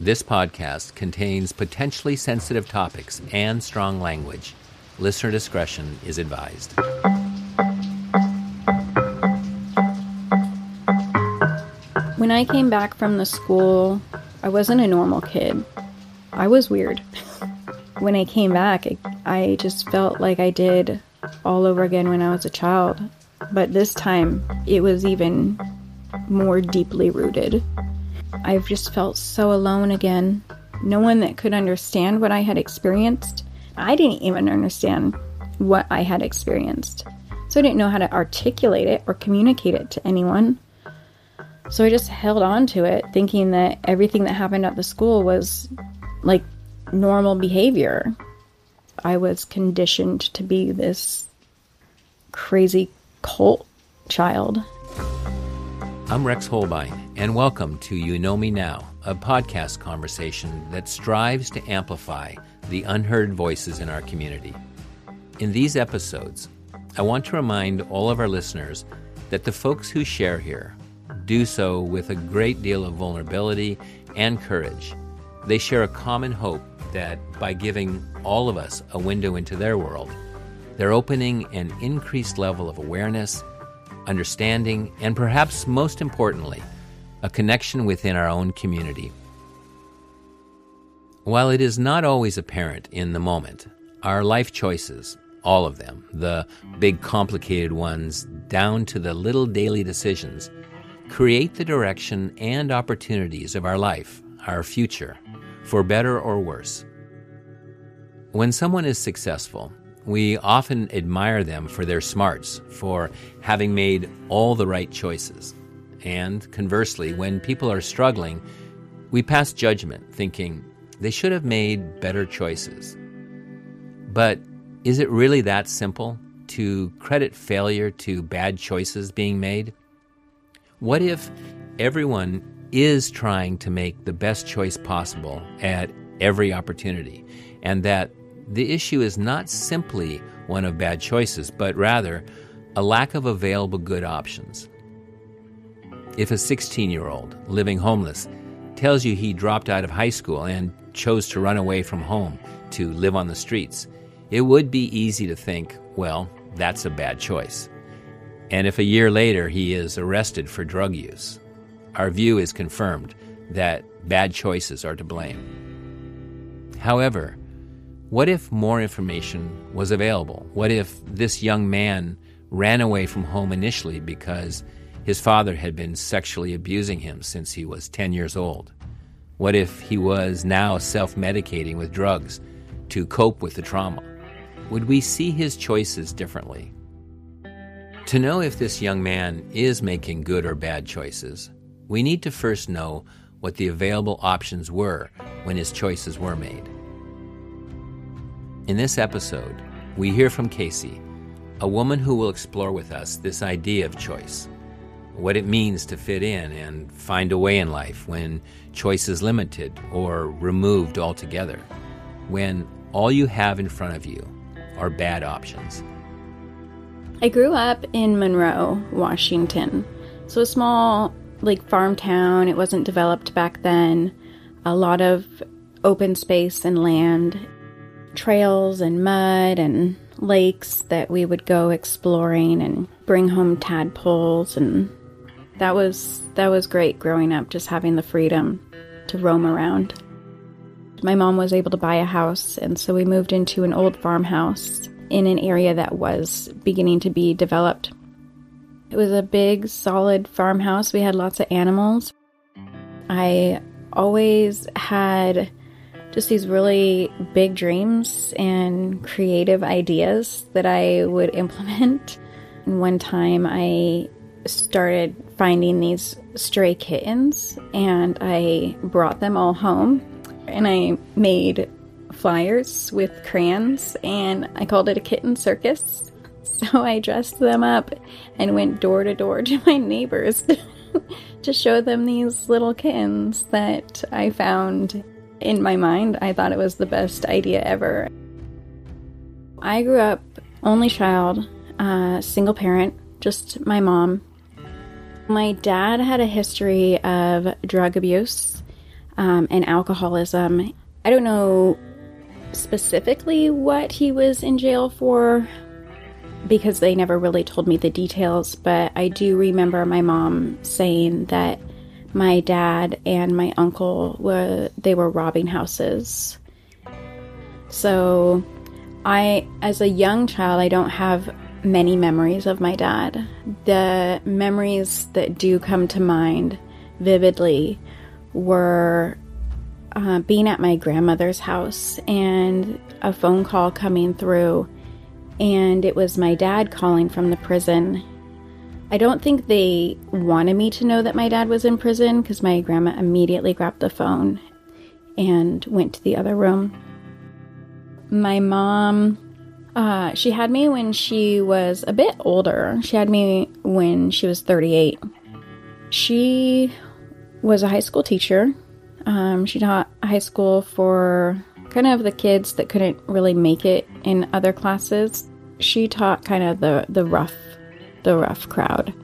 This podcast contains potentially sensitive topics and strong language. Listener discretion is advised. When I came back from the school, I wasn't a normal kid. I was weird. When I came back, I just felt like I did all over again when I was a child. But this time, it was even more deeply rooted. I've just felt so alone again. No one that could understand what I had experienced. I didn't even understand what I had experienced. So I didn't know how to articulate it or communicate it to anyone. So I just held on to it, thinking that everything that happened at the school was like normal behavior. I was conditioned to be this crazy cult child. I'm Rex Holbein, and welcome to You Know Me Now, a podcast conversation that strives to amplify the unheard voices in our community. In these episodes, I want to remind all of our listeners that the folks who share here do so with a great deal of vulnerability and courage. They share a common hope that by giving all of us a window into their world, they're opening an increased level of awareness, understanding, and perhaps most importantly, a connection within our own community. While it is not always apparent in the moment, our life choices, all of them, the big complicated ones down to the little daily decisions, create the direction and opportunities of our life, our future, for better or worse. When someone is successful, we often admire them for their smarts, for having made all the right choices. And conversely, when people are struggling, we pass judgment, thinking they should have made better choices. But is it really that simple to credit failure to bad choices being made? What if everyone is trying to make the best choice possible at every opportunity, and that the issue is not simply one of bad choices, but rather a lack of available good options? If a 16-year-old living homeless tells you he dropped out of high school and chose to run away from home to live on the streets, it would be easy to think, well, that's a bad choice. And if a year later he is arrested for drug use, our view is confirmed that bad choices are to blame. However, what if more information was available? What if this young man ran away from home initially because his father had been sexually abusing him since he was 10 years old? What if he was now self-medicating with drugs to cope with the trauma? Would we see his choices differently? To know if this young man is making good or bad choices, we need to first know what the available options were when his choices were made. In this episode, we hear from Casey, a woman who will explore with us this idea of choice, what it means to fit in and find a way in life when choice is limited or removed altogether, when all you have in front of you are bad options. I grew up in Monroe, Washington. So a small, farm town. It wasn't developed back then. A lot of open space and land, trails and mud and lakes that we would go exploring and bring home tadpoles, and that was great growing up, just having the freedom to roam around. My mom was able to buy a house, and so we moved into an old farmhouse in an area that was beginning to be developed. It was a big, solid farmhouse. We had lots of animals. I always had just these really big dreams and creative ideas that I would implement. And one time I started finding these stray kittens, and I brought them all home, and I made flyers with crayons, and I called it a kitten circus. So I dressed them up and went door to door to my neighbors to show them these little kittens that I found. In my mind, I thought it was the best idea ever. I grew up only child, single parent, just my mom. My dad had a history of drug abuse. and alcoholism. I don't know specifically what he was in jail for because they never really told me the details, but I do remember my mom saying that my dad and my uncle were robbing houses. So as a young child, I don't have many memories of my dad. The memories that do come to mind vividly were being at my grandmother's house and a phone call coming through, and it was my dad calling from the prison. I don't think they wanted me to know that my dad was in prison because my grandma immediately grabbed the phone and went to the other room. My mom, she had me when she was a bit older. She had me when she was 38. She was a high school teacher. She taught high school for kind of the kids that couldn't really make it in other classes. She taught kind of the rough crowd.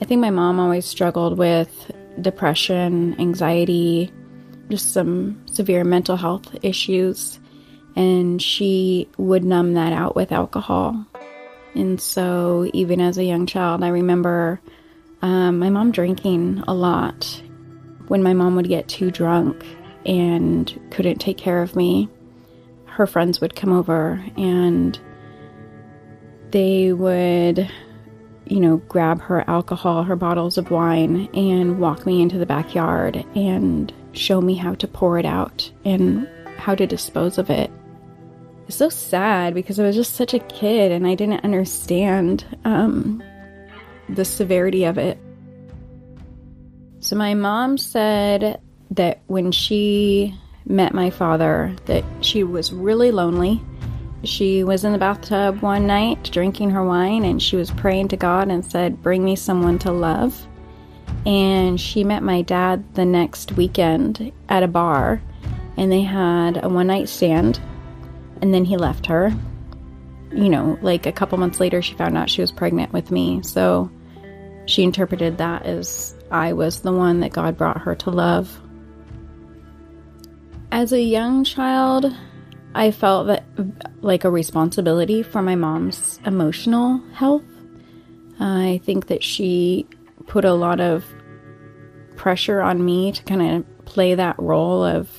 I think my mom always struggled with depression, anxiety, just some severe mental health issues, and she would numb that out with alcohol. And so even as a young child, I remember my mom drinking a lot. When my mom would get too drunk and couldn't take care of me, her friends would come over and they would, grab her alcohol, her bottles of wine, and walk me into the backyard and show me how to pour it out and how to dispose of it. It's so sad because I was just such a kid and I didn't understand the severity of it. So my mom said that when she met my father, that she was really lonely. She was in the bathtub one night drinking her wine and she was praying to God and said, "Bring me someone to love." And she met my dad the next weekend at a bar and they had a one-night stand, and then he left her. Like a couple months later, she found out she was pregnant with me. So she interpreted that as I was the one that God brought her to love. As a young child, I felt that like a responsibility for my mom's emotional health. I think that she put a lot of pressure on me to kind of play that role of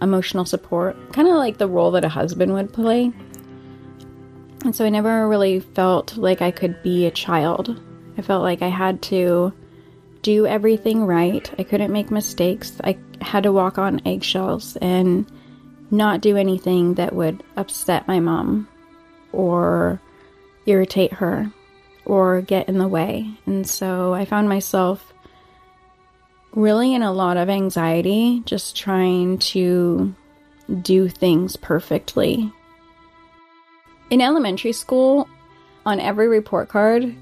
emotional support, kind of like the role that a husband would play. And so I never really felt like I could be a child. I felt like I had to do everything right. I couldn't make mistakes. I had to walk on eggshells and not do anything that would upset my mom or irritate her or get in the way. And so I found myself really in a lot of anxiety, just trying to do things perfectly. In elementary school, on every report card,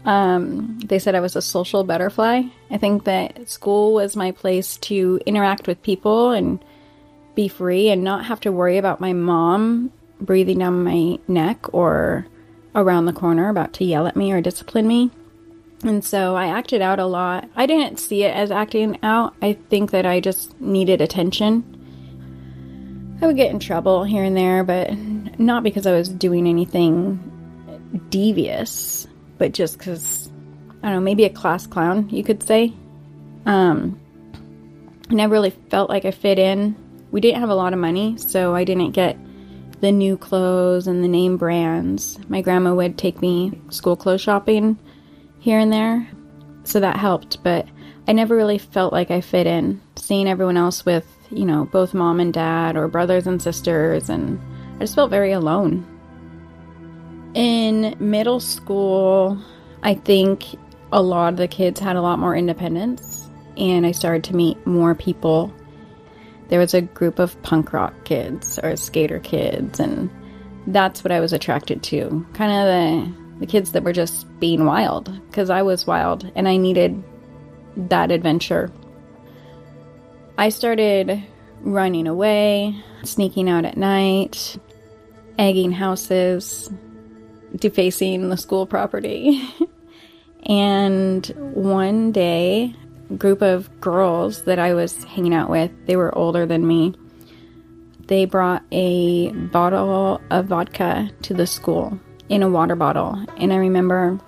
they said I was a social butterfly. I think that school was my place to interact with people and be free and not have to worry about my mom breathing down my neck or around the corner about to yell at me or discipline me. And so I acted out a lot. I didn't see it as acting out. I think that I just needed attention. I would get in trouble here and there, but not because I was doing anything devious, but just because, I don't know, maybe a class clown, you could say. I never really felt like I fit in. We didn't have a lot of money, so I didn't get the new clothes and the name brands. My grandma would take me school clothes shopping here and there, so that helped, but I never really felt like I fit in. Seeing everyone else with, both mom and dad or brothers and sisters, and I just felt very alone. In middle school, I think a lot of the kids had a lot more independence, and I started to meet more people. There was a group of punk rock kids or skater kids, and that's what I was attracted to. Kind of the kids that were just being wild, because I was wild and I needed that adventure. I started running away, sneaking out at night, egging houses, defacing the school property. And one day, group of girls that I was hanging out with, they were older than me. They brought a bottle of vodka to the school in a water bottle. And I remember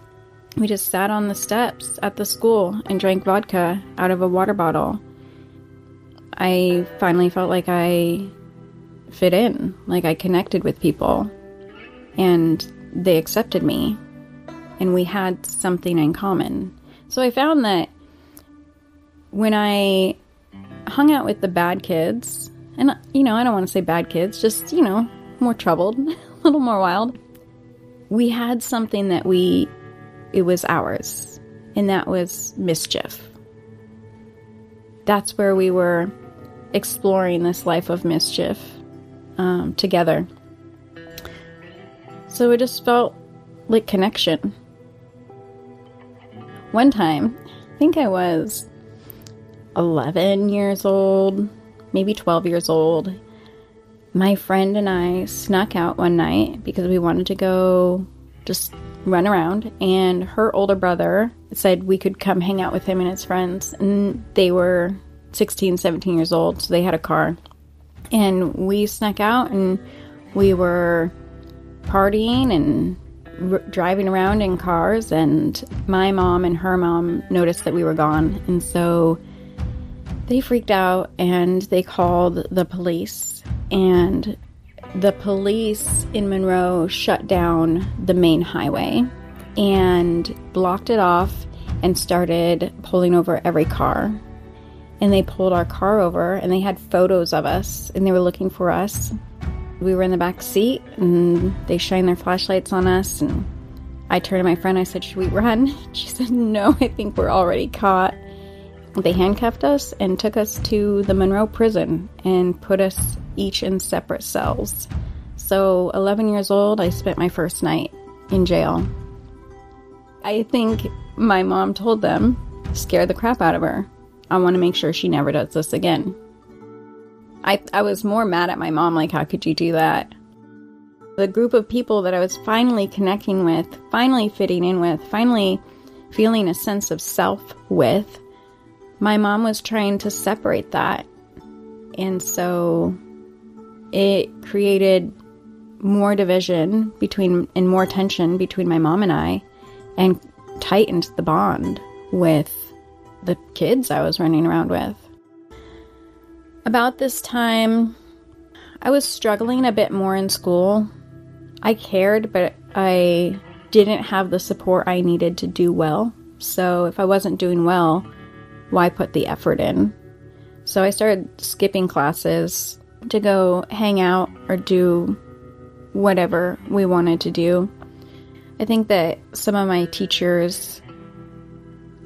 we just sat on the steps at the school and drank vodka out of a water bottle. I finally felt like I fit in, like I connected with people, and they accepted me, and we had something in common. So I found that when I hung out with the bad kids, and, you know, I don't want to say bad kids, just, you know, more troubled, a little more wild, we had something that it was ours, and that was mischief. That's where we were exploring this life of mischief together. So it just felt like connection. One time, I think I was 11 years old, maybe 12 years old, my friend and I snuck out one night because we wanted to go just run around, and her older brother said we could come hang out with him and his friends, and they were 16, 17 years old, so they had a car. And we snuck out, and we were partying and driving around in cars, and my mom and her mom noticed that we were gone, and so they freaked out, and they called the police, and the police in Monroe shut down the main highway and blocked it off and started pulling over every car. And they pulled our car over, and they had photos of us, and they were looking for us. We were in the back seat, and they shined their flashlights on us, and I turned to my friend, I said, "Should we run?" She said, "No, I think we're already caught." They handcuffed us and took us to the Monroe prison and put us each in separate cells. So 11 years old, I spent my first night in jail. I think my mom told them, scare the crap out of her. I want to make sure she never does this again. I was more mad at my mom, like, how could you do that? The group of people that I was finally connecting with, finally fitting in with, finally feeling a sense of self with, my mom was trying to separate that. And so it created more division and more tension between my mom and I, and tightened the bond with the kids I was running around with. About this time, I was struggling a bit more in school. I cared, but I didn't have the support I needed to do well. So if I wasn't doing well, why put the effort in? So I started skipping classes to go hang out or do whatever we wanted to do. I think that some of my teachers,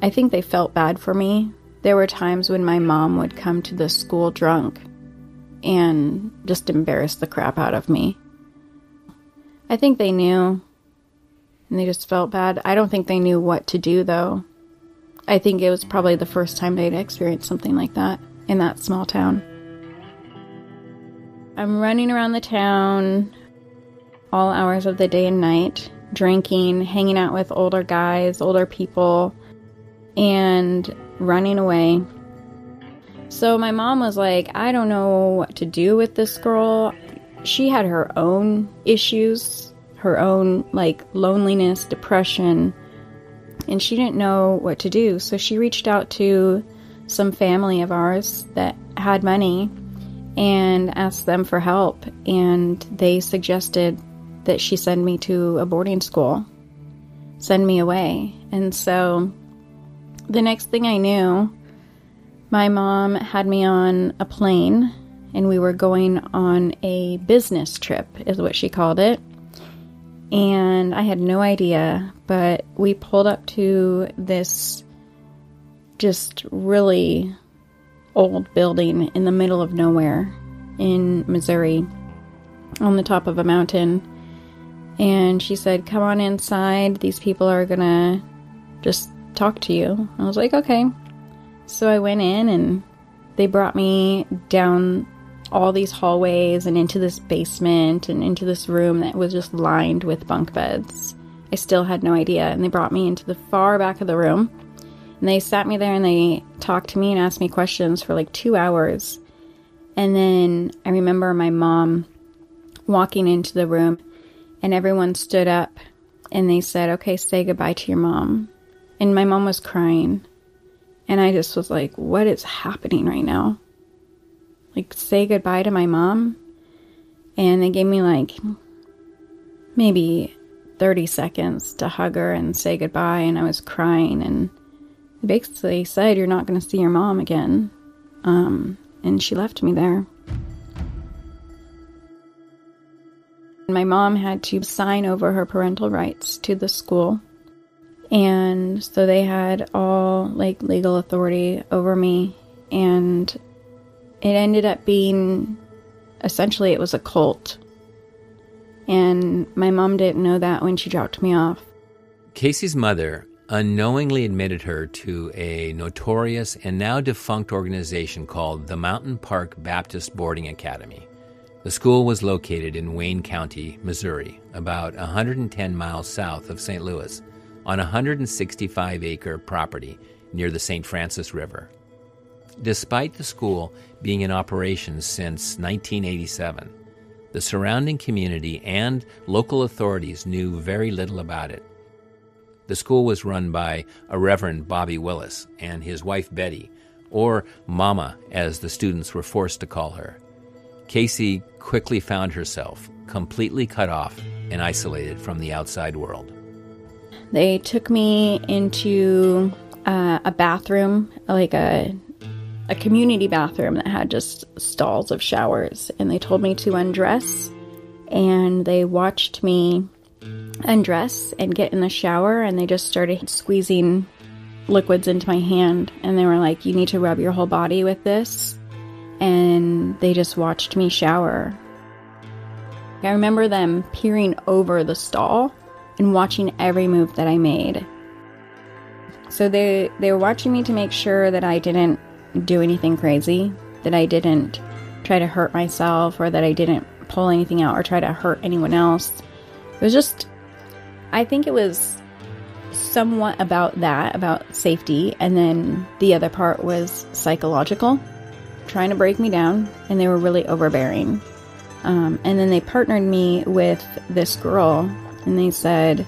I think they felt bad for me. There were times when my mom would come to the school drunk and just embarrass the crap out of me. I think they knew, and they just felt bad. I don't think they knew what to do, though. I think it was probably the first time they'd experienced something like that in that small town. I'm running around the town all hours of the day and night, drinking, hanging out with older guys, older people, and running away. So my mom was like, I don't know what to do with this girl. She had her own issues, her own loneliness, depression, and she didn't know what to do. So she reached out to some family of ours that had money and asked them for help, and they suggested that she send me to a boarding school, send me away. And so the next thing I knew, my mom had me on a plane, and we were going on a business trip, is what she called it. And I had no idea, but we pulled up to this just really old building in the middle of nowhere in Missouri, on the top of a mountain. And she said, come on inside, these people are gonna just talk to you. I was like, okay. So I went in, and they brought me down all these hallways and into this basement and into this room that was just lined with bunk beds. I still had no idea. And they brought me into the far back of the room, And they sat me there and they talked to me and asked me questions for like 2 hours. And then I remember my mom walking into the room and everyone stood up and they said, okay, say goodbye to your mom. And my mom was crying. And I just was like, what is happening right now? Like, say goodbye to my mom? And they gave me like maybe 30 seconds to hug her and say goodbye. And I was crying. And they basically said, you're not going to see your mom again. And she left me there. My mom had to sign over her parental rights to the school. And so they had all like legal authority over me. And it ended up being, essentially it was a cult. And my mom didn't know that when she dropped me off. Casey's mother unknowingly admitted her to a notorious and now defunct organization called the Mountain Park Baptist Boarding Academy. The school was located in Wayne County, Missouri, about 110 miles south of St. Louis, on a 165-acre property near the St. Francis River. Despite the school being in operation since 1987, the surrounding community and local authorities knew very little about it. The school was run by a Reverend Bobby Willis and his wife Betty, or Mama as the students were forced to call her. Casey quickly found herself completely cut off and isolated from the outside world. They took me into a bathroom, like a community bathroom that had just stalls of showers. And they told me to undress. And they watched me undress and get in the shower. And they just started squeezing liquids into my hand. And they were like, you need to rub your whole body with this. And they just watched me shower. I remember them peering over the stall and watching every move that I made. So they were watching me to make sure that I didn't do anything crazy, that I didn't try to hurt myself, or that I didn't pull anything out or try to hurt anyone else. It was just, I think it was somewhat about that, about safety, and then the other part was psychological, trying to break me down, and they were really overbearing. And then they partnered me with this girl, and they said,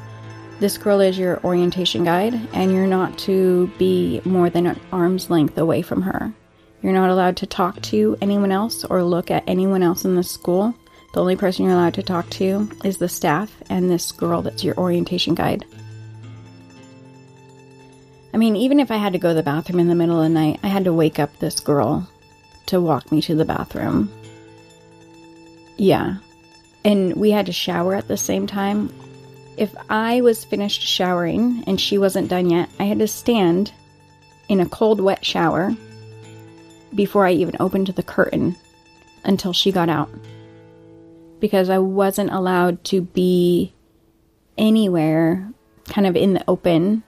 this girl is your orientation guide, and you're not to be more than an arm's length away from her. You're not allowed to talk to anyone else or look at anyone else in the school. The only person you're allowed to talk to is the staff and this girl that's your orientation guide. I mean, even if I had to go to the bathroom in the middle of the night, I had to wake up this girl to walk me to the bathroom. Yeah. And we had to shower at the same time. If I was finished showering and she wasn't done yet, I had to stand in a cold, wet shower before I even opened the curtain until she got out. Because I wasn't allowed to be anywhere kind of in the open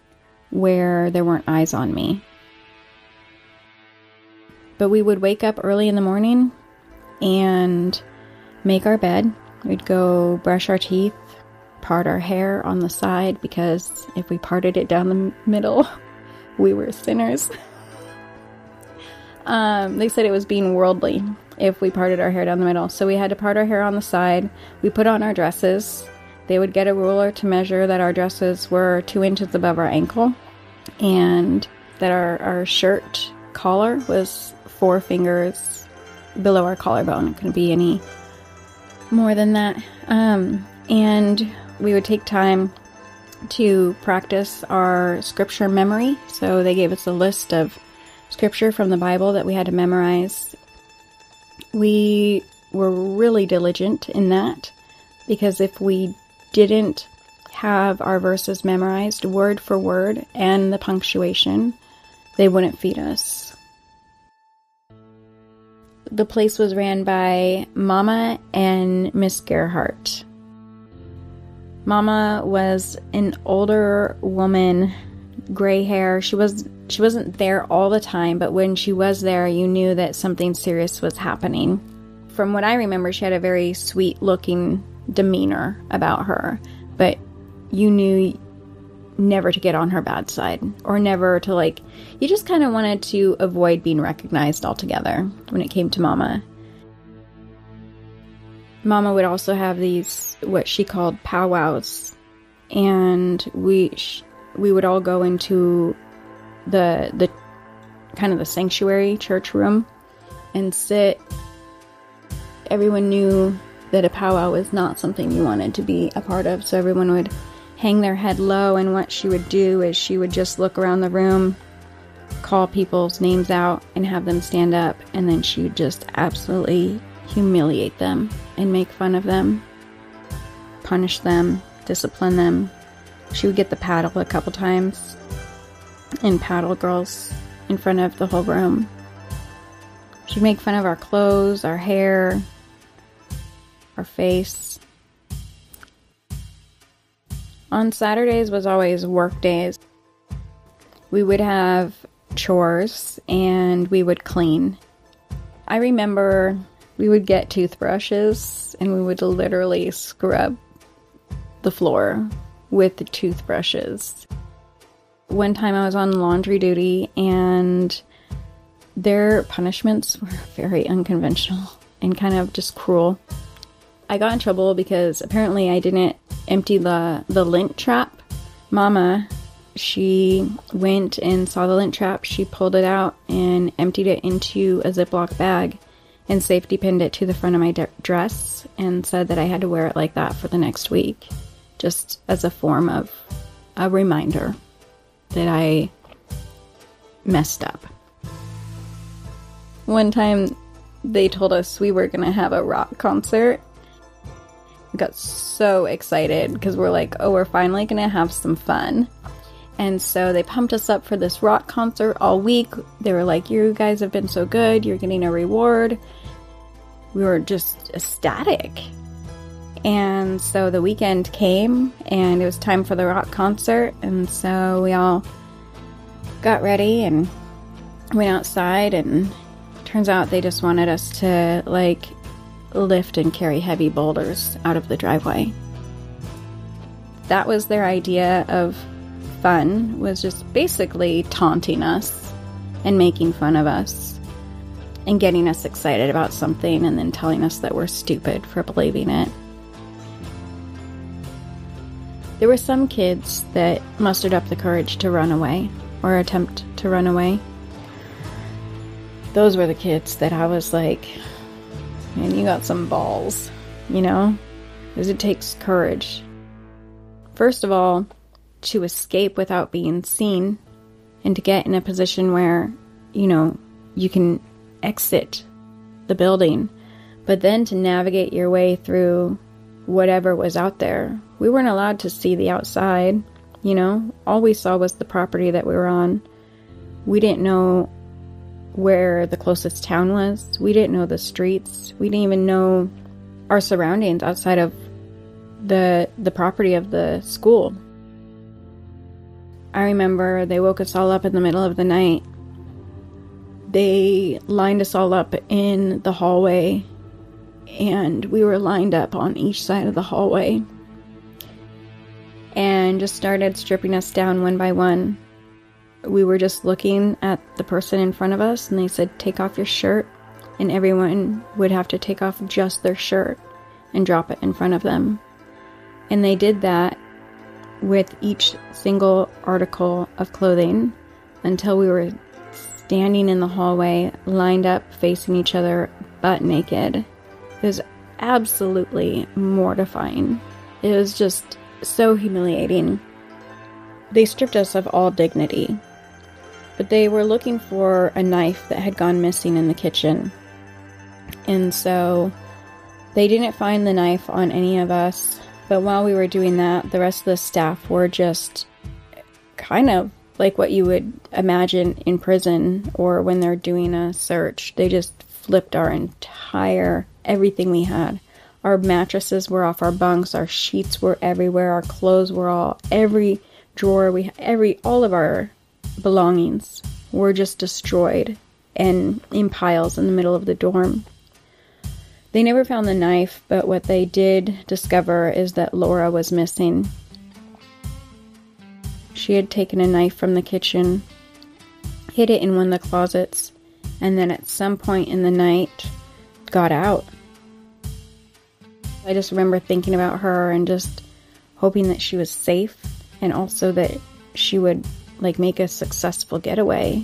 where there weren't eyes on me. But we would wake up early in the morning and make our bed. We'd go brush our teeth, part our hair on the side, because if we parted it down the middle, we were sinners. They said it was being worldly if we parted our hair down the middle. So we had to part our hair on the side. We put on our dresses. They would get a ruler to measure that our dresses were 2 inches above our ankle, and that our shirt collar was 4 fingers below our collarbone. It couldn't be any more than that. And we would take time to practice our scripture memory. So they gave us a list of scripture from the Bible that we had to memorize. We were really diligent in that, because if we didn't have our verses memorized word for word and the punctuation, they wouldn't feed us. The place was ran by Mama and Miss Gerhardt. Mama was an older woman, gray hair. She wasn't there all the time, but when she was there, you knew that something serious was happening. From what I remember, she had a very sweet-looking demeanor about her, but you knew never to get on her bad side, or never to, like, you just kind of wanted to avoid being recognized altogether when it came to Mama. Mama would also have these, what she called powwows, and we would all go into the kind of the sanctuary church room and sit. Everyone knew that a powwow was not something you wanted to be a part of, so everyone would hang their head low, and what she would do is she would just look around the room, call people's names out, and have them stand up, and then she would just absolutely humiliate them and make fun of them, punish them, discipline them. She would get the paddle a couple times and paddle girls in front of the whole room. She'd make fun of our clothes, our hair, our face. On Saturdays was always work days. We would have chores and we would clean. I remember we would get toothbrushes and we would literally scrub the floor with the toothbrushes. One time I was on laundry duty and their punishments were very unconventional and kind of just cruel. I got in trouble because apparently I didn't empty the lint trap. Mama, she went and saw the lint trap, she pulled it out and emptied it into a Ziploc bag and safety pinned it to the front of my dress and said that I had to wear it like that for the next week, just as a form of a reminder that I messed up. One time they told us we were going to have a rock concert. We got so excited because we're like, oh, we're finally going to have some fun. And so they pumped us up for this rock concert all week. They were like, you guys have been so good, you're getting a reward. We were just ecstatic. And so the weekend came and it was time for the rock concert. And so we all got ready and went outside, and turns out they just wanted us to, like, lift and carry heavy boulders out of the driveway. That was their idea of fun, was just basically taunting us and making fun of us and getting us excited about something and then telling us that we're stupid for believing it. There were some kids that mustered up the courage to run away or attempt to run away. Those were the kids that I was like, man, you got some balls, you know? Because it takes courage. First of all, to escape without being seen and to get in a position where, you know, you can exit the building, but then to navigate your way through whatever was out there. We weren't allowed to see the outside, you know? All we saw was the property that we were on. We didn't know where the closest town was. We didn't know the streets. We didn't even know our surroundings outside of the property of the school. I remember they woke us all up in the middle of the night. They lined us all up in the hallway, and we were lined up on each side of the hallway and just started stripping us down one by one. We were just looking at the person in front of us, and they said, take off your shirt, and everyone would have to take off just their shirt and drop it in front of them. And they did that with each single article of clothing until we were standing in the hallway, lined up, facing each other, butt naked. It was absolutely mortifying. It was just so humiliating. They stripped us of all dignity, but they were looking for a knife that had gone missing in the kitchen. And so they didn't find the knife on any of us. But while we were doing that, the rest of the staff were just kind of like what you would imagine in prison or when they're doing a search. They just flipped our entire, everything we had. Our mattresses were off our bunks, our sheets were everywhere, our clothes were every drawer, all of our belongings were just destroyed and in piles in the middle of the dorm. They never found the knife, but what they did discover is that Laura was missing. She had taken a knife from the kitchen, hid it in one of the closets, and then at some point in the night, got out. I just remember thinking about her and just hoping that she was safe, and also that she would make a successful getaway.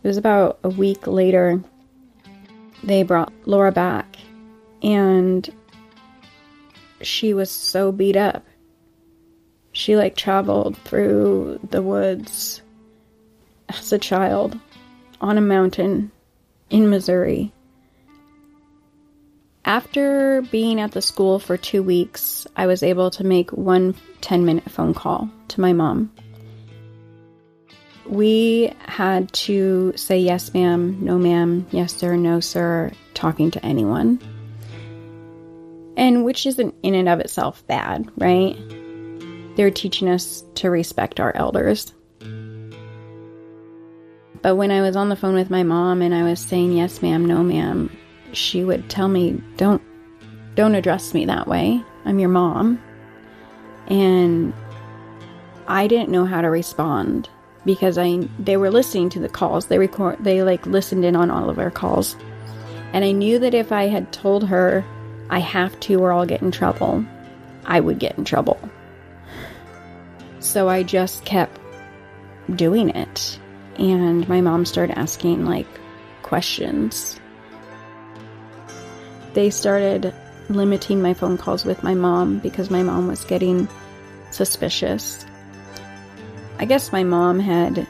It was about a week later, they brought Laura back, and she was so beat up. She traveled through the woods as a child on a mountain in Missouri. After being at the school for 2 weeks, I was able to make one 10-minute phone call to my mom. We had to say yes ma'am, no ma'am, yes sir, no sir, talking to anyone. And which isn't in and of itself bad, right? They're teaching us to respect our elders. But when I was on the phone with my mom and I was saying yes ma'am, no ma'am, she would tell me, don't address me that way. I'm your mom. And I didn't know how to respond because they were listening to the calls. They listened in on all of our calls. And I knew that if I had told her I have to or I'll get in trouble, I would get in trouble. So I just kept doing it. And my mom started asking questions. They started limiting my phone calls with my mom because my mom was getting suspicious. I guess my mom had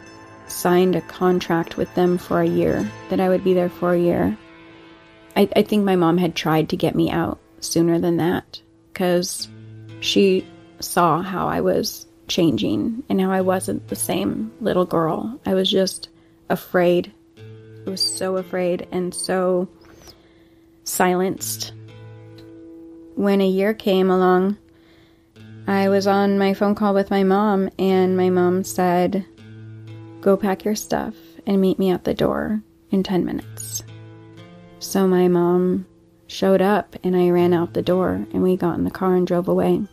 signed a contract with them for a year, that I would be there for a year. I think my mom had tried to get me out sooner than that because she saw how I was changing and how I wasn't the same little girl. I was just afraid. I was so afraid and so silenced. When a year came along, I was on my phone call with my mom, and my mom said, "Go pack your stuff and meet me at the door in 10 minutes. So my mom showed up, and I ran out the door, and we got in the car and drove away.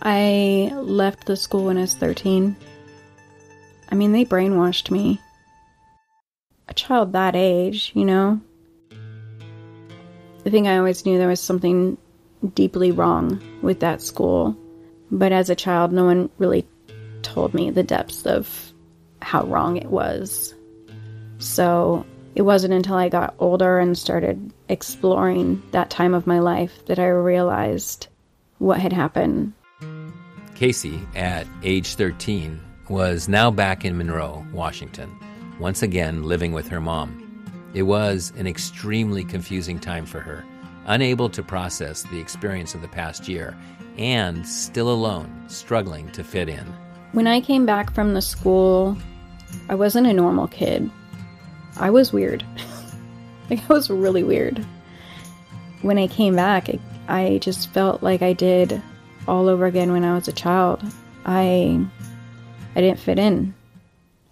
I left the school when I was 13. I mean, they brainwashed me. A child that age, I think I always knew there was something deeply wrong with that school. But as a child, no one really told me the depths of how wrong it was. So it wasn't until I got older and started exploring that time of my life that I realized what had happened. Casey, at age 13, was now back in Monroe, Washington, once again living with her mom. It was an extremely confusing time for her, unable to process the experience of the past year, and still alone, struggling to fit in. When I came back from the school, I wasn't a normal kid. I was weird. I was really weird. When I came back, I just felt like I did all over again when I was a child. I didn't fit in.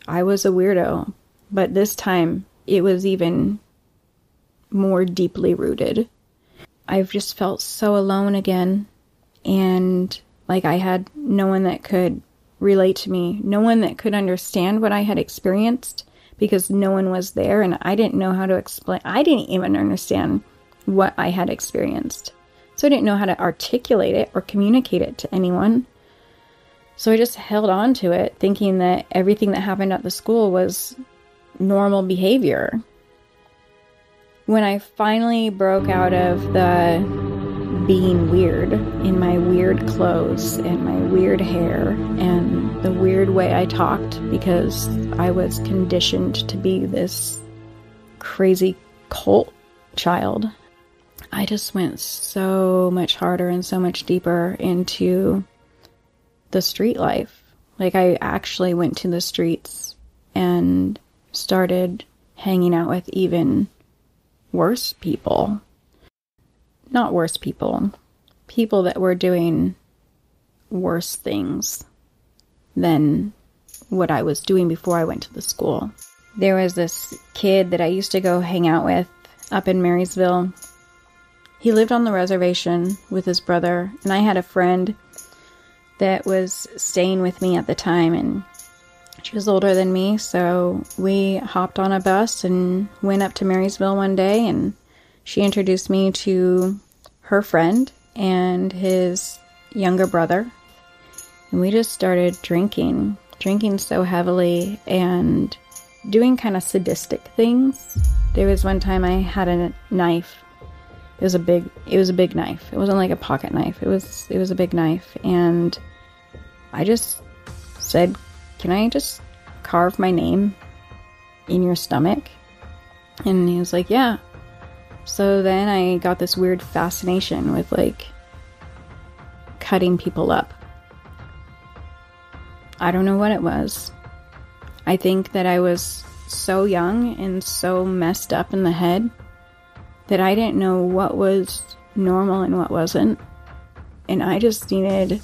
I was a weirdo, but this time it was even more deeply rooted. I've just felt so alone again, and I had no one that could relate to me, no one that could understand what I had experienced, because no one was there, and I didn't know how to explain. I didn't even understand what I had experienced, so I didn't know how to articulate it or communicate it to anyone. So I just held on to it, thinking that everything that happened at the school was normal behavior. When I finally broke out of the being weird in my weird clothes and my weird hair and the weird way I talked, because I was conditioned to be this crazy cult child, I just went so much harder and so much deeper into the street life. I actually went to the streets and started hanging out with even worse people. Not worse people. People that were doing worse things than what I was doing before I went to the school. There was this kid that I used to go hang out with up in Marysville. He lived on the reservation with his brother, and I had a friend that was staying with me at the time, and she was older than me, so we hopped on a bus and went up to Marysville one day, and she introduced me to her friend and his younger brother, and we just started drinking so heavily and doing kind of sadistic things. There was one time I had a knife. It was a big knife. It wasn't like a pocket knife. It was a big knife, and I just said, "Can I just carve my name in your stomach?" And he was like, "Yeah." So then I got this weird fascination with like cutting people up. I don't know what it was. I think that I was so young and so messed up in the head that I didn't know what was normal and what wasn't. And I just needed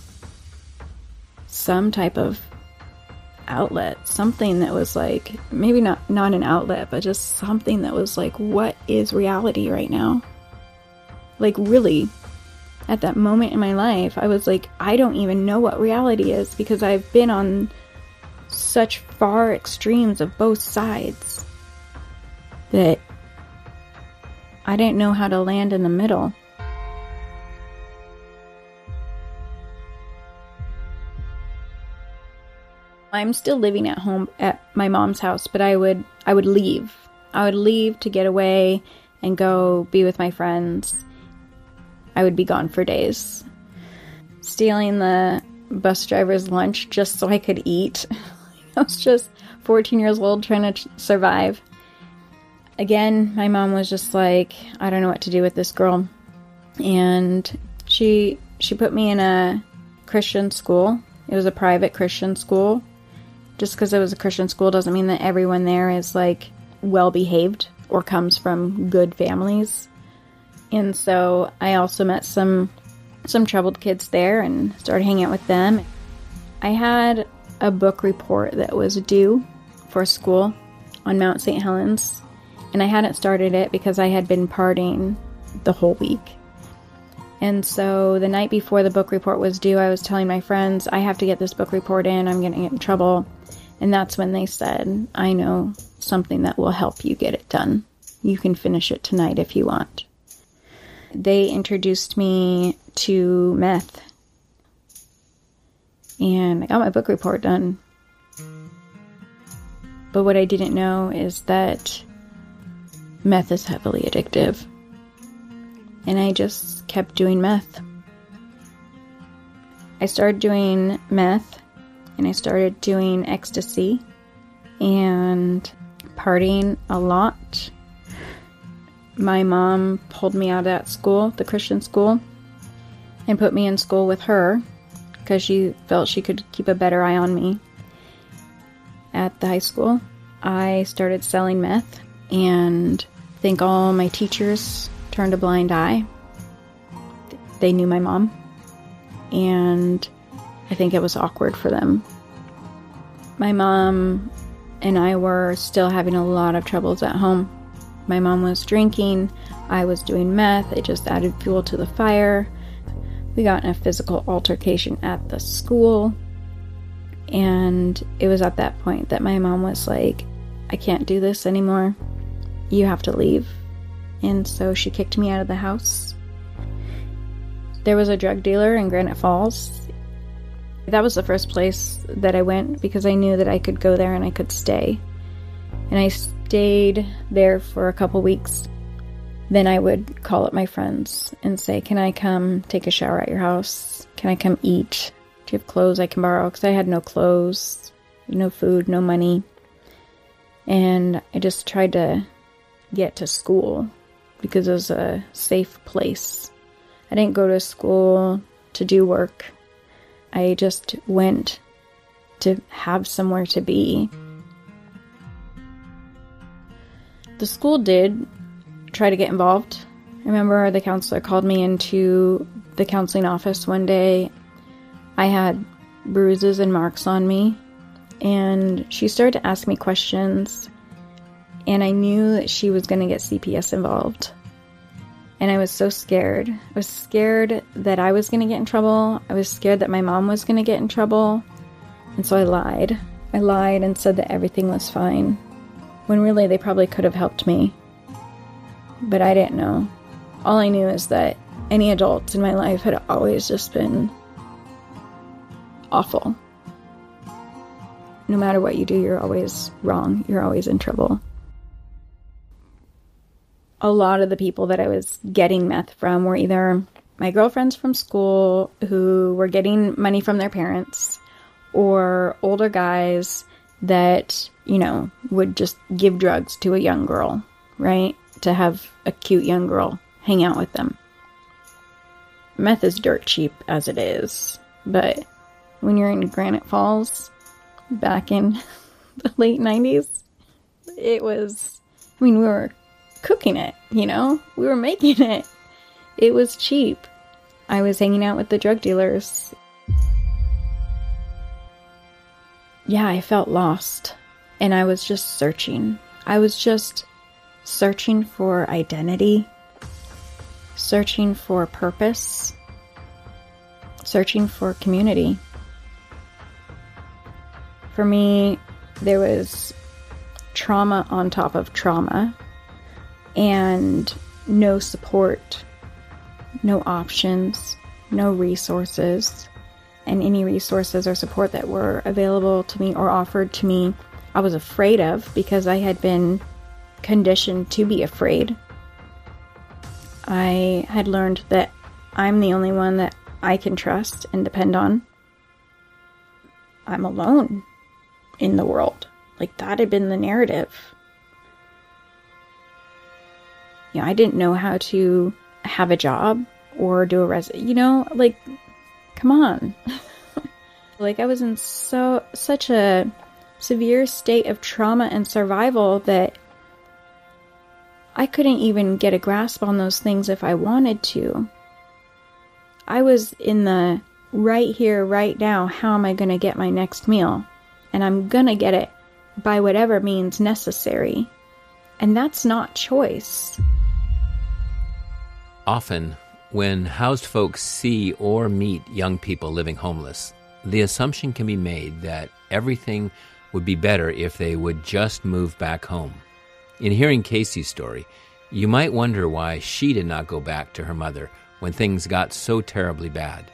some type of outlet, something that was like, maybe not an outlet, but just something that was like, what is reality right now? Like, really, at that moment in my life, I was like, I don't even know what reality is, because I've been on such far extremes of both sides that I didn't know how to land in the middle. I'm still living at home at my mom's house, but I would leave. I would leave to get away and go be with my friends. I would be gone for days. Stealing the bus driver's lunch just so I could eat. I was just 14 years old trying to survive. Again, my mom was just like, I don't know what to do with this girl. And she put me in a Christian school. It was a private Christian school. Just because it was a Christian school doesn't mean that everyone there is like well behaved or comes from good families. And so I also met some troubled kids there and started hanging out with them. I had a book report that was due for school on Mount St. Helens, and I hadn't started it because I had been partying the whole week. And so the night before the book report was due, I was telling my friends, I have to get this book report in, I'm going to get in trouble. And that's when they said, I know something that will help you get it done. You can finish it tonight if you want. They introduced me to meth. And I got my book report done. But what I didn't know is that meth is heavily addictive. And I just kept doing meth. I started doing meth, and I started doing ecstasy and partying a lot. My mom pulled me out of that school, the Christian school, and put me in school with her because she felt she could keep a better eye on me. At the high school, I started selling meth, and I think all my teachers turned a blind eye. They knew my mom, and I think it was awkward for them. My mom and I were still having a lot of troubles at home. My mom was drinking, I was doing meth, it just added fuel to the fire. We got in a physical altercation at the school, and it was at that point that my mom was like, I can't do this anymore. You have to leave. And so she kicked me out of the house. There was a drug dealer in Granite Falls. That was the first place that I went because I knew that I could go there and I could stay. And I stayed there for a couple weeks. Then I would call up my friends and say, can I come take a shower at your house? Can I come eat? Do you have clothes I can borrow? Because I had no clothes, no food, no money. And I just tried to get to school because it was a safe place. I didn't go to school to do work. I just went to have somewhere to be. The school did try to get involved. I remember the counselor called me into the counseling office one day. I had bruises and marks on me, and she started to ask me questions, and I knew that she was going to get CPS involved. And I was so scared. I was scared that I was going to get in trouble. I was scared that my mom was going to get in trouble. And so I lied. I lied and said that everything was fine, when really they probably could have helped me. But I didn't know. All I knew is that any adults in my life had always just been awful. No matter what you do, you're always wrong. You're always in trouble. A lot of the people that I was getting meth from were either my girlfriends from school who were getting money from their parents, or older guys that, would just give drugs to a young girl, right? To have a cute young girl hang out with them. Meth is dirt cheap as it is, but when you're in Granite Falls back in the late 90s, it was, we were cooking it, we were making it. It was cheap. I was hanging out with the drug dealers. Yeah, I felt lost, and I was just searching. I was just searching for identity, searching for purpose, searching for community. For me, there was trauma on top of trauma, and no support, no options, no resources. And any resources or support that were available to me or offered to me, I was afraid of, because I had been conditioned to be afraid. I had learned that I'm the only one that I can trust and depend on. I'm alone in the world. Like, that had been the narrative. I didn't know how to have a job or do a come on. I was in such a severe state of trauma and survival that I couldn't even get a grasp on those things if I wanted to. I was in the right here, right now, how am I going to get my next meal? And I'm going to get it by whatever means necessary. And that's not choice. Often, when housed folks see or meet young people living homeless, the assumption can be made that everything would be better if they would just move back home. In hearing Casey's story, you might wonder why she did not go back to her mother when things got so terribly bad.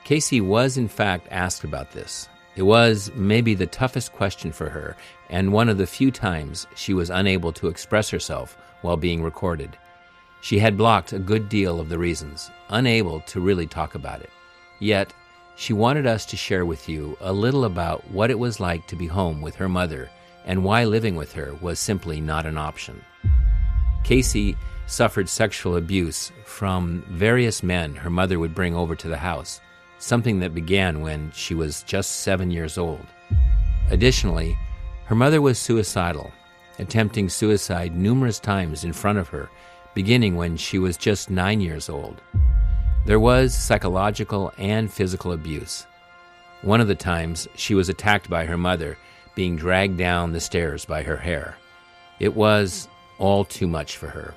Casey was in fact asked about this. It was maybe the toughest question for her, and one of the few times she was unable to express herself while being recorded. She had blocked a good deal of the reasons, unable to really talk about it. Yet, she wanted us to share with you a little about what it was like to be home with her mother and why living with her was simply not an option. Casey suffered sexual abuse from various men her mother would bring over to the house, something that began when she was just 7 years old. Additionally, her mother was suicidal, attempting suicide numerous times in front of her, beginning when she was just 9 years old. There was psychological and physical abuse. One of the times, she was attacked by her mother, being dragged down the stairs by her hair. It was all too much for her.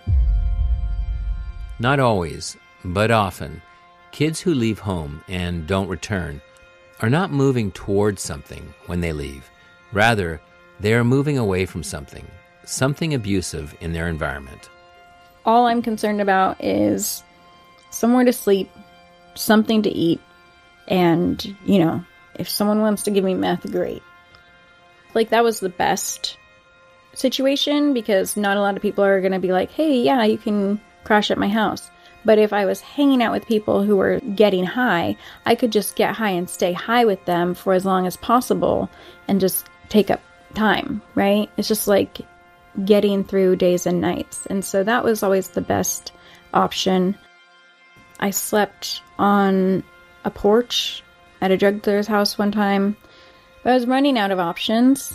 Not always, but often, kids who leave home and don't return are not moving towards something when they leave. Rather, they are moving away from something abusive in their environment. All I'm concerned about is somewhere to sleep, something to eat, and, if someone wants to give me meth, great. That was the best situation, because not a lot of people are going to be like, hey, yeah, you can crash at my house. But if I was hanging out with people who were getting high, I could just get high and stay high with them for as long as possible and just take up time, right? It's just like getting through days and nights. And so that was always the best option. I slept on a porch at a drug dealer's house one time, but I was running out of options.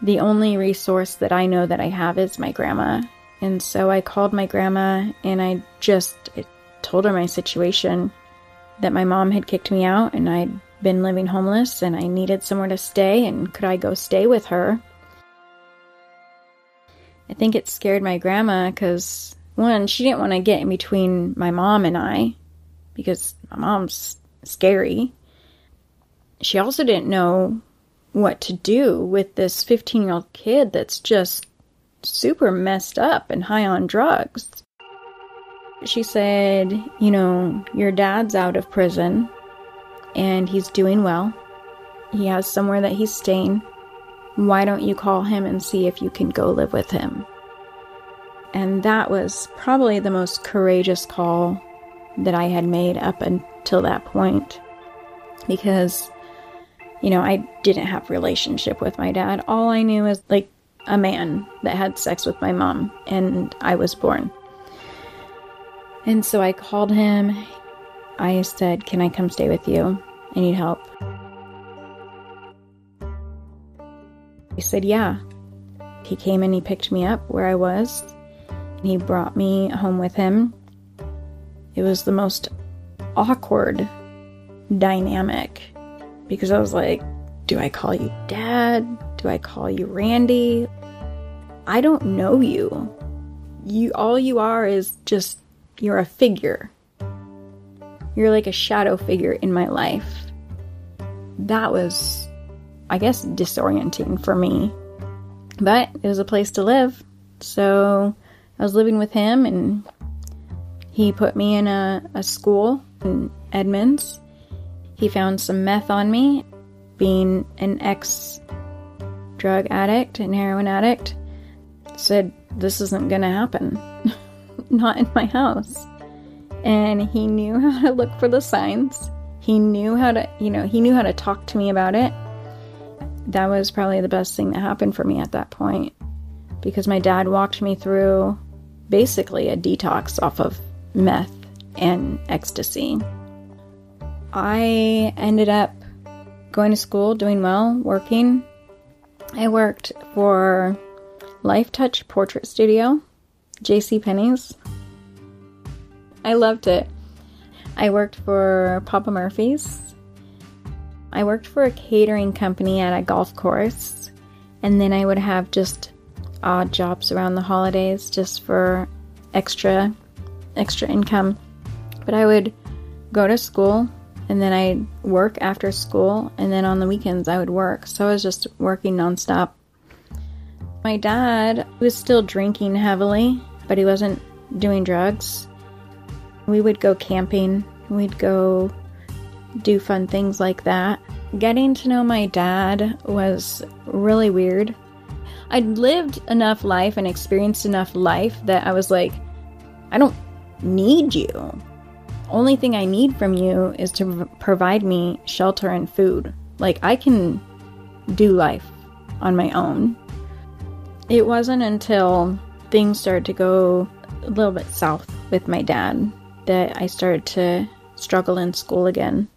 The only resource that I know that I have is my grandma. And so I called my grandma and I told her my situation, that my mom had kicked me out and I'd been living homeless and I needed somewhere to stay, and could I go stay with her? I think it scared my grandma because one, she didn't want to get in between my mom and I because my mom's scary. She also didn't know what to do with this 15-year-old kid that's just super messed up and high on drugs. She said, your dad's out of prison and he's doing well. He has somewhere that he's staying. Why don't you call him and see if you can go live with him? And that was probably the most courageous call that I had made up until that point. Because, I didn't have a relationship with my dad. All I knew is like a man that had sex with my mom, and I was born. And so I called him. I said, "Can I come stay with you? I need help." He said, "Yeah." He came and he picked me up where I was. He brought me home with him. It was the most awkward dynamic because I was like, do I call you Dad? Do I call you Randy? I don't know you. All you are is just, you're a figure. You're like a shadow figure in my life. That was, I guess, disorienting for me. But it was a place to live. So I was living with him, and he put me in a school in Edmonds. He found some meth on me, being an ex-drug addict and heroin addict. Said, this isn't going to happen. Not in my house. And he knew how to look for the signs. He knew how to, he knew how to talk to me about it. That was probably the best thing that happened for me at that point. Because my dad walked me through basically a detox off of meth and ecstasy. I ended up going to school, doing well, working. I worked for Life Touch Portrait Studio, JCPenney's. I loved it. I worked for Papa Murphy's. I worked for a catering company at a golf course. And then I would have just odd jobs around the holidays just for extra income. But I would go to school, and then I'd work after school, and then on the weekends I would work. So I was just working nonstop. My dad was still drinking heavily, but he wasn't doing drugs. We would go camping. We'd go do fun things like that. Getting to know my dad was really weird. I'd lived enough life and experienced enough life that I was like, I don't need you. Only thing I need from you is to provide me shelter and food. Like, I can do life on my own. It wasn't until things started to go a little bit south with my dad that I started to struggle in school again.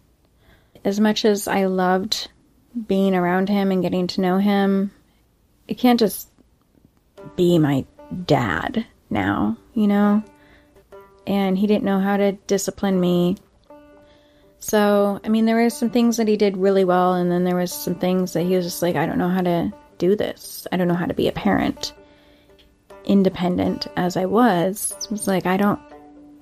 As much as I loved being around him and getting to know him, it can't just be my dad now, And he didn't know how to discipline me. So, there were some things that he did really well, and then there was some things that he was just like, I don't know how to do this. I don't know how to be a parent. Independent as I was like, I don't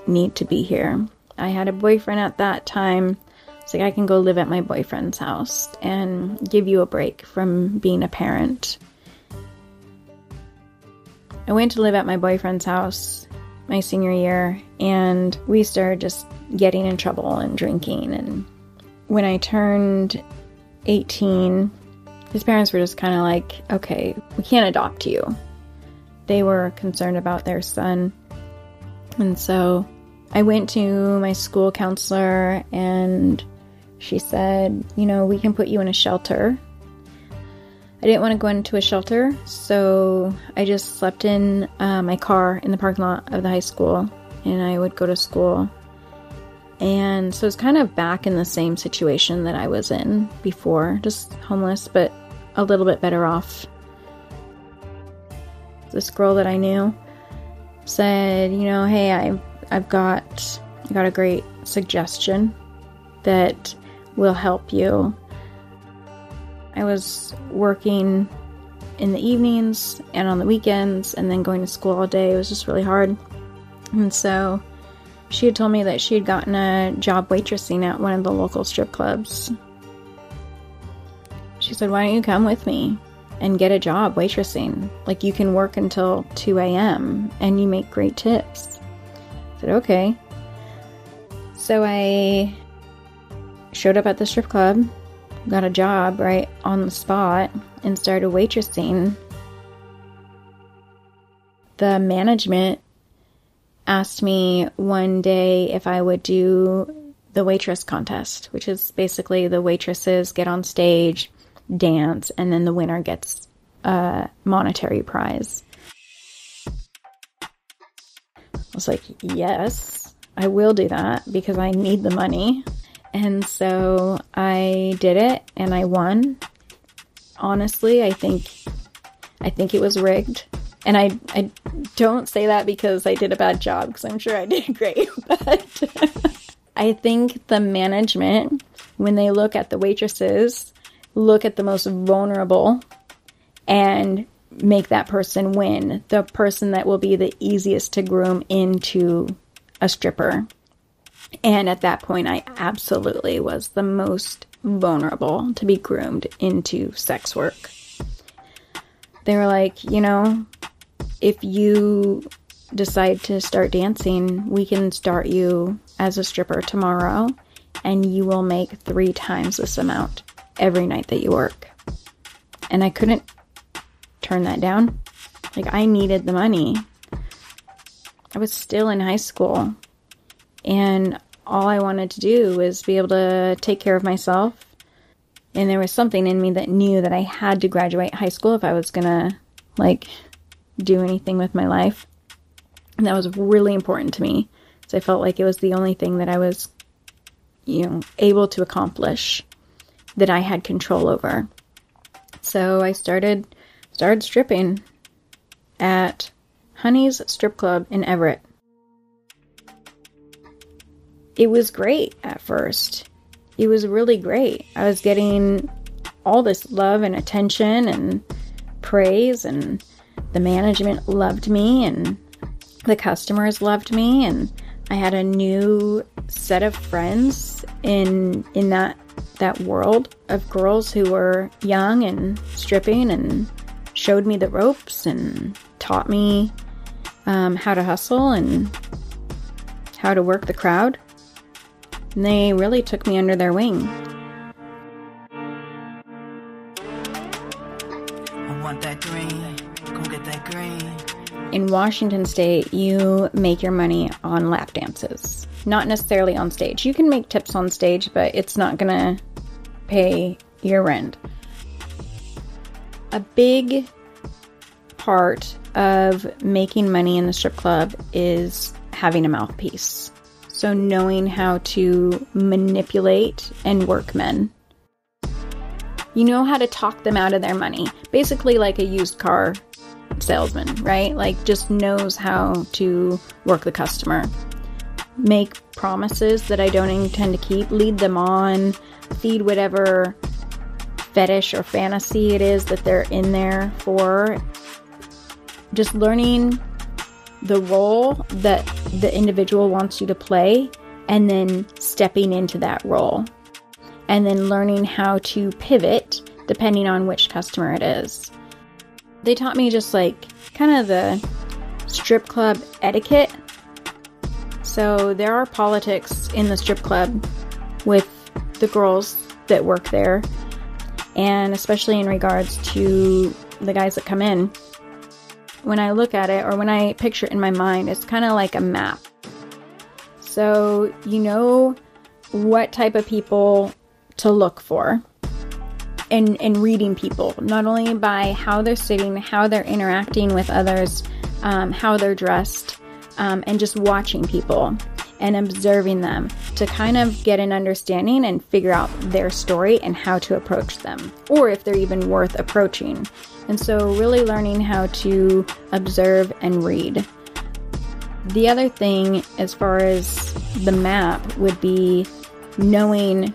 need to be here. I had a boyfriend at that time. It's like, I can go live at my boyfriend's house and give you a break from being a parent. I went to live at my boyfriend's house my senior year, and we started just getting in trouble and drinking. And when I turned 18, his parents were just kind of like, okay, we can't adopt you. They were concerned about their son. And so I went to my school counselor, and she said, we can put you in a shelter. I didn't want to go into a shelter, so I just slept in my car in the parking lot of the high school, and I would go to school. And so it's kind of back in the same situation that I was in before, just homeless, but a little bit better off. This girl that I knew said, hey, I've got a great suggestion that will help you. I was working in the evenings and on the weekends and then going to school all day. It was just really hard. And so she had told me that she had gotten a job waitressing at one of the local strip clubs. She said, why don't you come with me and get a job waitressing? Like, you can work until 2 a.m. and you make great tips. I said, okay. So I showed up at the strip club, got a job right on the spot, and started waitressing. The management asked me one day if I would do the waitress contest, which is basically the waitresses get on stage, dance, and then the winner gets a monetary prize. I was like, yes, I will do that because I need the money. And so I did it and I won. Honestly, I think it was rigged. And I don't say that because I did a bad job, because I'm sure I did great. But I think the management, when they look at the waitresses, look at the most vulnerable and make that person win. The person that will be the easiest to groom into a stripper. And at that point, I absolutely was the most vulnerable to be groomed into sex work. They were like, you know, if you decide to start dancing, we can start you as a stripper tomorrow, and you will make 3 times this amount every night that you work. And I couldn't turn that down. Like, I needed the money. I was still in high school, and all I wanted to do was be able to take care of myself. And there was something in me that knew that I had to graduate high school if I was gonna, like, do anything with my life. And that was really important to me. So I felt like it was the only thing that I was, you know, able to accomplish, that I had control over. So I started stripping at Honey's Strip Club in Everett. It was great at first. It was really great. I was getting all this love and attention and praise, and the management loved me, and the customers loved me, and I had a new set of friends in that world of girls who were young and stripping, and showed me the ropes and taught me how to hustle and how to work the crowd. And they really took me under their wing. I want that green. Go get that green. In Washington State, you make your money on lap dances, not necessarily on stage. You can make tips on stage, but it's not gonna pay your rent. A big part of making money in the strip club is having a mouthpiece. So knowing how to manipulate and work men. You know how to talk them out of their money. Basically like a used car salesman, right? Like, just knows how to work the customer. Make promises that I don't intend to keep. Lead them on. Feed whatever fetish or fantasy it is that they're in there for. Just learning the role that the individual wants you to play, and then stepping into that role. And then learning how to pivot depending on which customer it is. They taught me just like kind of the strip club etiquette. So there are politics in the strip club with the girls that work there, and especially in regards to the guys that come in. When I look at it, or when I picture it in my mind, it's kind of like a map. So you know what type of people to look for. And reading people, not only by how they're sitting, how they're interacting with others, how they're dressed, and just watching people and observing them to kind of get an understanding and figure out their story and how to approach them, or if they're even worth approaching. And so really learning how to observe and read. The other thing as far as the map would be knowing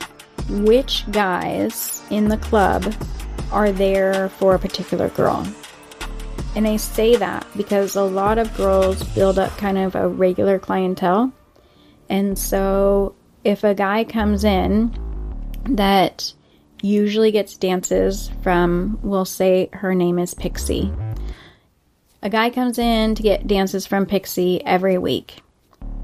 which guys in the club are there for a particular girl. And I say that because a lot of girls build up kind of a regular clientele. And so if a guy comes in that usually gets dances from, we'll say her name is Pixie. A guy comes in to get dances from Pixie every week.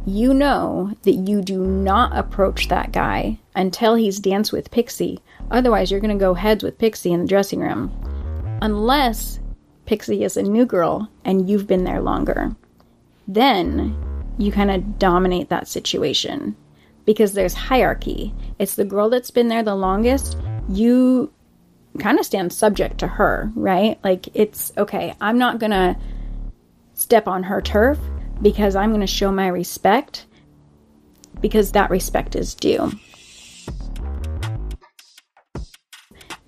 You know that you do not approach that guy until he's danced with Pixie. Otherwise, you're going to go heads with Pixie in the dressing room. Unless Pixie is a new girl and you've been there longer. Then you kind of dominate that situation because there's hierarchy. It's the girl that's been there the longest. You kind of stand subject to her, right? Like, it's okay. I'm not going to step on her turf because I'm going to show my respect because that respect is due.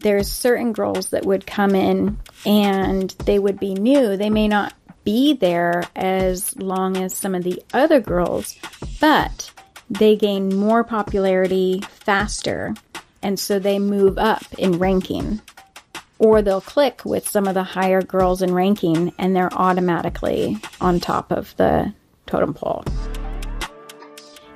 There's certain girls that would come in and they would be new. They may not be there as long as some of the other girls, but they gain more popularity faster. And so they move up in ranking. Or they'll click with some of the higher girls in ranking and they're automatically on top of the totem pole.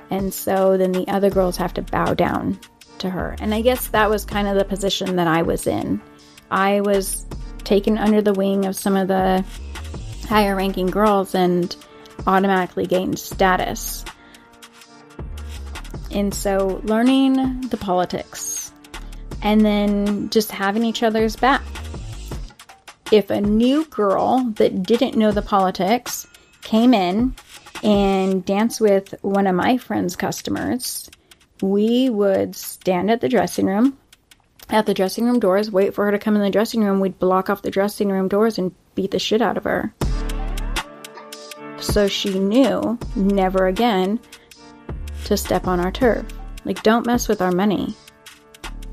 And so then the other girls have to bow down to her. And I guess that was kind of the position that I was in. I was taken under the wing of some of the higher ranking girls and automatically gained status. And so learning the politics and then just having each other's back. If a new girl that didn't know the politics came in and danced with one of my friend's customers, we would stand at the dressing room doors, wait for her to come in the dressing room. We'd block off the dressing room doors and beat the shit out of her. So she knew never again to step on our turf. Like, don't mess with our money.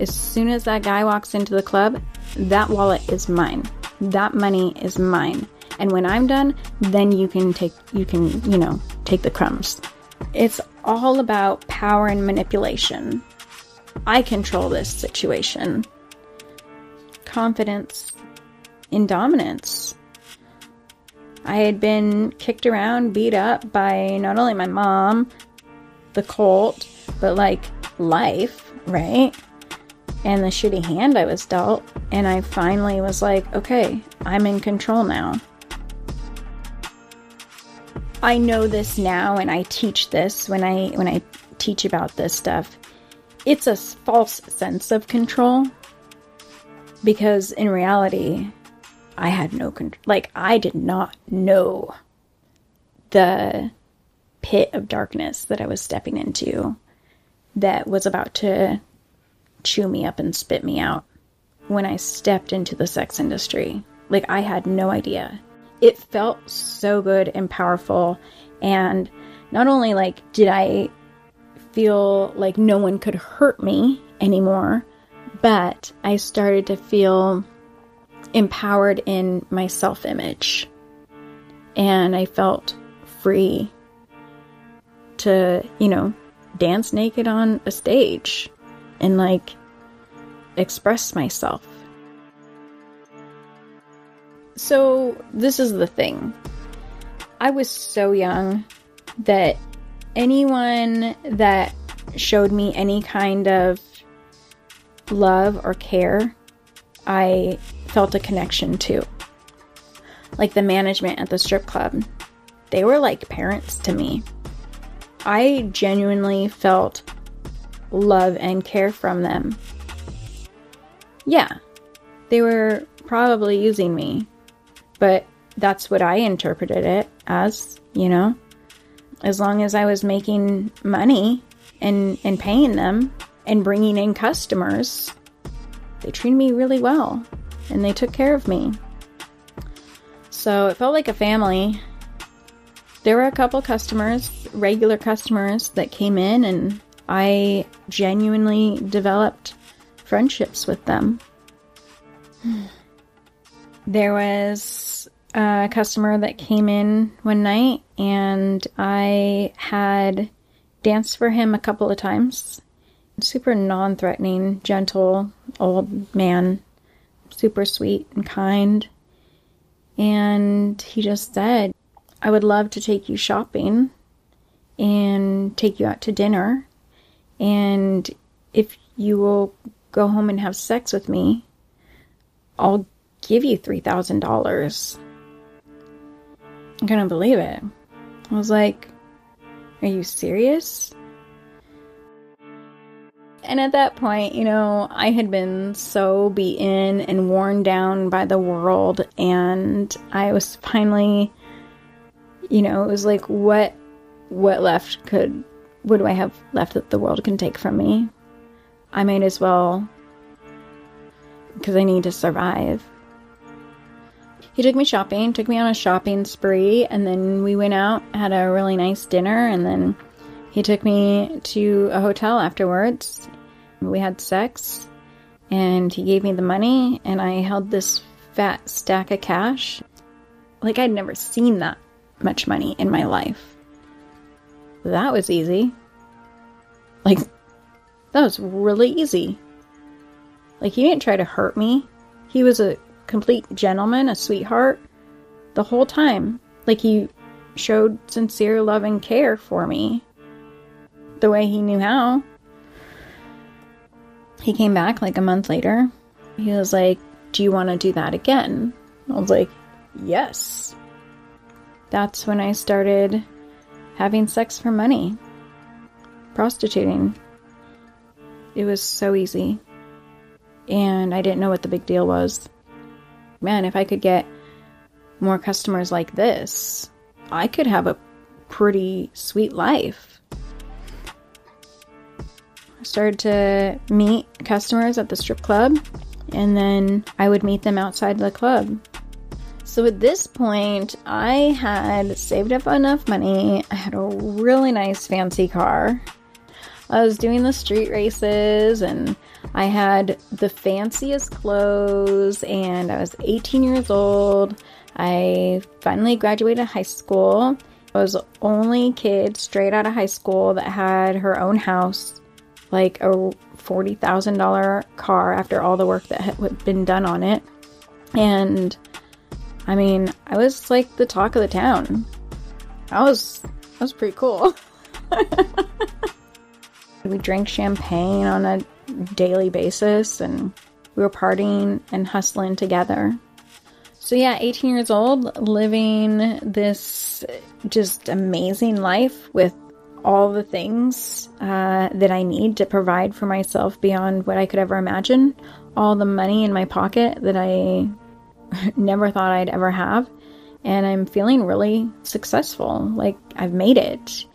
As soon as that guy walks into the club, that wallet is mine. That money is mine. And when I'm done, then you can take the crumbs. It's all about power and manipulation. I control this situation. Confidence in dominance. I had been kicked around, beat up by not only my mom, the cult, but like life, right? And the shitty hand I was dealt. And I finally was like, okay, I'm in control now. I know this now, and I teach this when I teach about this stuff. It's a false sense of control because in reality, I had no control. Like, I did not know the pit of darkness that I was stepping into that was about to chew me up and spit me out when I stepped into the sex industry. Like, I had no idea. It felt so good and powerful. And not only like did I feel like no one could hurt me anymore, but I started to feel empowered in my self-image. And I felt free to, dance naked on a stage and like express myself. So this is the thing. I was so young that anyone that showed me any kind of love or care, I felt a connection to. Like the management at the strip club. They were like parents to me. I genuinely felt love and care from them. Yeah, they were probably using me. But that's what I interpreted it as, As long as I was making money and paying them and bringing in customers, they treated me really well. And they took care of me. So it felt like a family. There were a couple customers, regular customers, that came in and I genuinely developed friendships with them. There was a customer that came in one night and I had danced for him a couple of times. Super non-threatening, gentle, old man, super sweet and kind. And he just said, I would love to take you shopping and take you out to dinner. And if you will go home and have sex with me, I'll give you $3,000. I couldn't believe it. I was like, are you serious? And at that point, I had been so beaten and worn down by the world, and I was finally, it was like, what do I have left that the world can take from me? I might as well, because I need to survive. He took me shopping, took me on a shopping spree, and then we went out, had a really nice dinner, and then he took me to a hotel afterwards. We had sex, and he gave me the money, and I held this fat stack of cash. Like, I'd never seen that much money in my life. That was easy. Like, that was really easy. Like, he didn't try to hurt me. He was a complete gentleman, a sweetheart, the whole time. Like, he showed sincere love and care for me the way he knew how. He came back like a month later. He was like, do you want to do that again? I was like, yes. That's when I started having sex for money. Prostituting. It was so easy. And I didn't know what the big deal was. Man, if I could get more customers like this, I could have a pretty sweet life. I started to meet customers at the strip club, and then I would meet them outside the club. So at this point, I had saved up enough money. I had a really nice fancy car. I was doing the street races, and I had the fanciest clothes, and I was 18 years old. I finally graduated high school. I was the only kid straight out of high school that had her own house, like a $40,000 car after all the work that had been done on it. And I mean, I was like the talk of the town. I was pretty cool. We drank champagne on a daily basis, and we were partying and hustling together. So yeah, 18 years old, living this just amazing life with all the things that I need to provide for myself beyond what I could ever imagine. All the money in my pocket that I never thought I'd ever have. And I'm feeling really successful. Like, I've made it.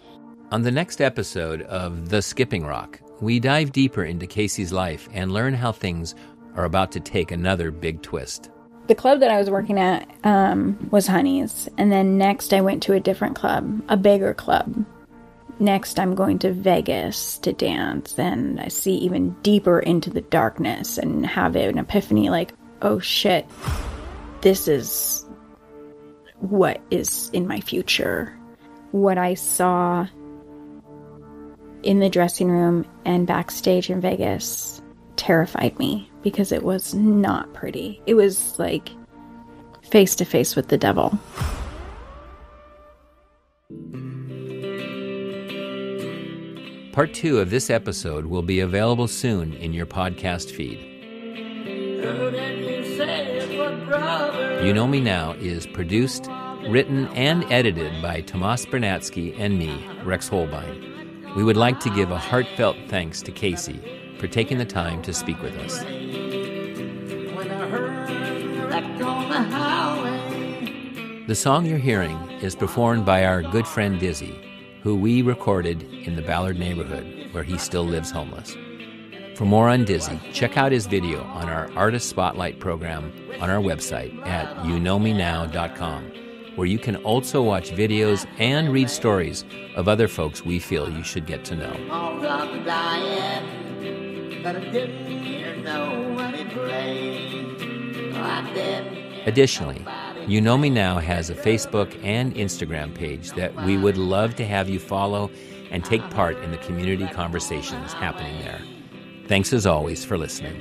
On the next episode of The Skipping Rock, we dive deeper into Casey's life and learn how things are about to take another big twist. The club that I was working at was Honey's. And then next I went to a different club, a bigger club. Next I'm going to Vegas to dance, and I see even deeper into the darkness and have an epiphany like, oh shit, this is what is in my future. What I saw in the dressing room and backstage in Vegas terrified me because it was not pretty. It was like face to face with the devil. Part 2 of this episode will be available soon in your podcast feed. You Know Me Now is produced, written, and edited by Tomas Bernatsky and me, Rex Holbein. We would like to give a heartfelt thanks to Casey for taking the time to speak with us. The song you're hearing is performed by our good friend Dizzy, who we recorded in the Ballard neighborhood, where he still lives homeless. For more on Dizzy, check out his video on our Artist Spotlight program on our website at youknowmenow.com, where you can also watch videos and read stories of other folks we feel you should get to know. Additionally, You Know Me Now has a Facebook and Instagram page that we would love to have you follow and take part in the community conversations happening there. Thanks as always for listening.